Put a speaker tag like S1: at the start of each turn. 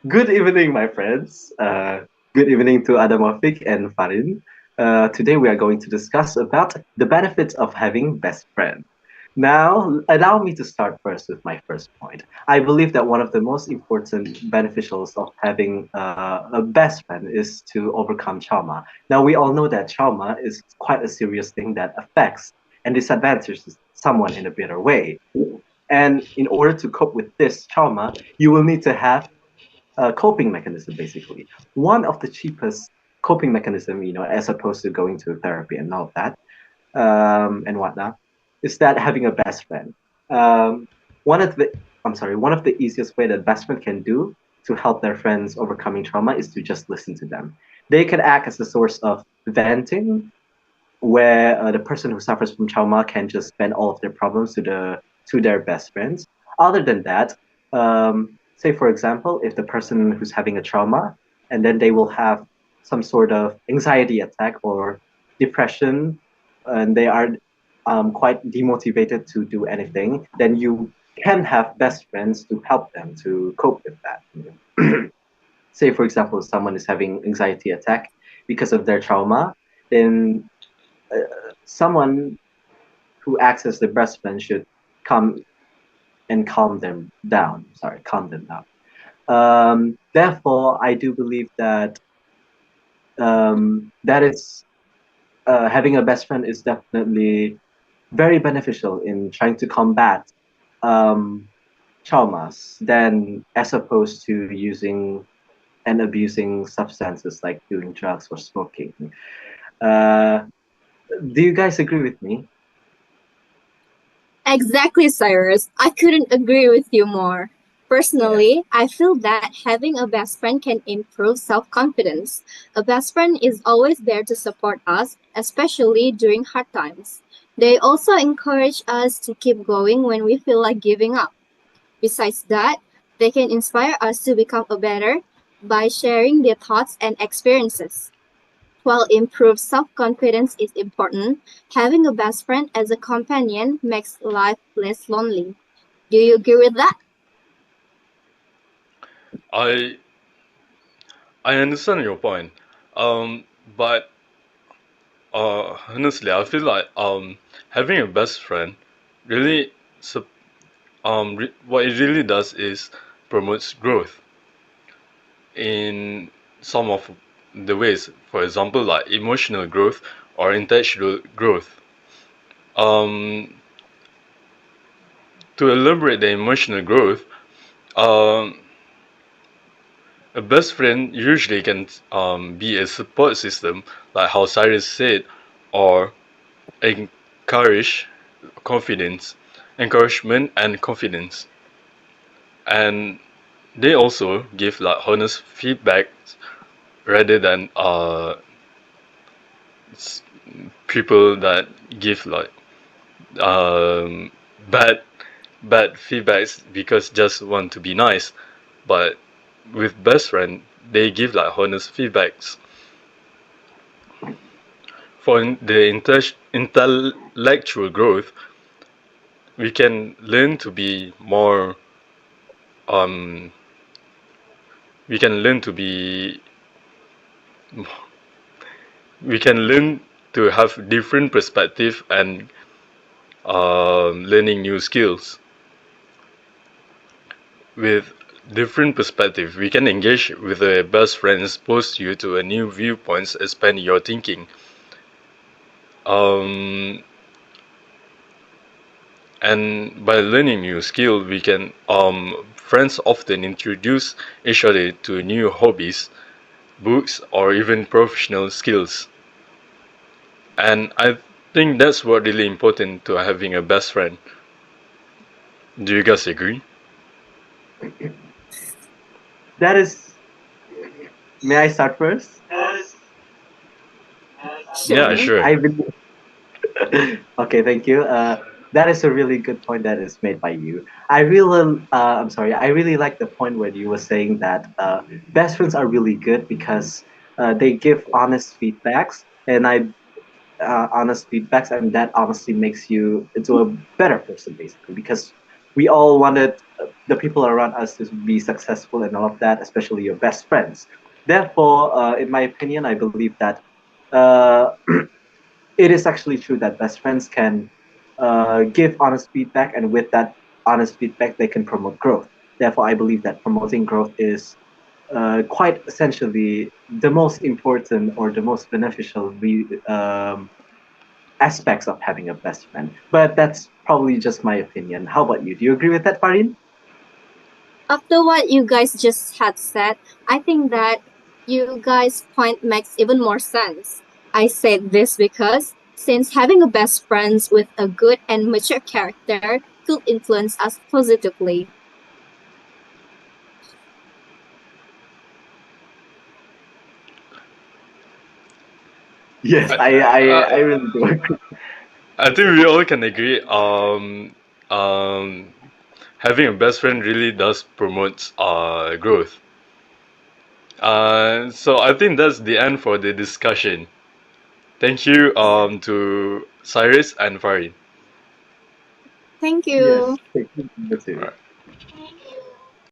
S1: Good evening, my friends. Good evening to Adamofik and Farin. Today we are going to discuss about the benefits of having best friend. Now, allow me to start first with my first point. I believe that one of the most important beneficials of having a best friend is to overcome trauma. Now, we all know that trauma is quite a serious thing that affects and disadvantages someone in a bitter way. And in order to cope with this trauma, you will need to have coping mechanism basically. One of the cheapest coping mechanism, as opposed to going to therapy and all of that, and whatnot, is that having a best friend. Um, one of the one of the easiest way that best friend can do to help their friends overcoming trauma is to just listen to them. They can act as a source of venting, where the person who suffers from trauma can just vent all of their problems to their best friends. Other than that, say for example, if the person who's having a trauma and then they will have some sort of anxiety attack or depression, and they are quite demotivated to do anything, then you can have best friends to help them to cope with that. Say for example, someone is having anxiety attack because of their trauma, then someone who acts as the best friend should come and calm them down. Sorry, calm them down. Therefore, I do believe that that is having a best friend is definitely very beneficial in trying to combat um, traumas than as opposed to using and abusing substances like doing drugs or smoking. Uh, do you guys agree with me?
S2: Exactly, Cyrus. I couldn't agree with you more.
S1: Yeah.
S2: Personally, I feel that having a best friend can improve self confidence. A best friend is always there to support us, especially during hard times. They also encourage us to keep going when we feel like giving up. Besides that, they can inspire us to become a better by sharing their thoughts and experiences. While improved self confidence is important, having a best friend as a companion makes life less lonely. Do you agree with that?
S3: I I understand your point, um, but honestly, I feel like having a best friend really what it really does is promotes growth in some of the ways. For example, like emotional growth or intellectual growth. Um, to elaborate the emotional growth, um, a best friend usually can be a support system, like how Cyrus said, or encourage confidence, encouragement and confidence. And they also give like honest feedback rather than people that give like um, bad bad feedbacks because just want to be nice. But with best friend, they give like honest feedbacks. For the intellectual growth, we can learn to be more. Um, we can learn to be. We can learn to have different perspective and learning new skills with different perspective. We can engage with a best friend, expose you to a new viewpoints, expand your thinking. Um, and by learning new skill, we can friends often introduce each other to new hobbies, books, or even professional skills. And I think that's what really important to having a best friend. Do you guys agree?
S1: That is. May I start first?
S3: Yeah,
S2: Sure.
S3: sure.
S1: I believe. Okay, thank you. That is a really good point that is made by you. I'm sorry. I really like the point where you were saying that best friends are really good because they give honest feedbacks, and honest feedbacks, and that honestly makes you into a better person, basically. Because we all wanted the people around us to be successful and all of that, especially your best friends. Therefore, in my opinion, I believe that uh, it is actually true that best friends can give honest feedback, and with that honest feedback, they can promote growth. Therefore, I believe that promoting growth is quite essentially the most important or the most beneficial aspects of having a best friend. But that's probably just my opinion. How about you? Do you agree with that, Farin?
S2: After what you guys just had said, I think that you guys' point makes even more sense. I said this because since having a best friends with a good and mature character could influence us positively.
S1: Yes,
S3: I,
S1: I
S3: I,
S1: really do agree.
S3: I think we all can agree. Having a best friend really does promote growth. So I think that's the end for the discussion. Thank you to Cyrus and Farid.
S2: Thank
S1: Yes,
S2: you.
S1: thank you too.
S3: Alright.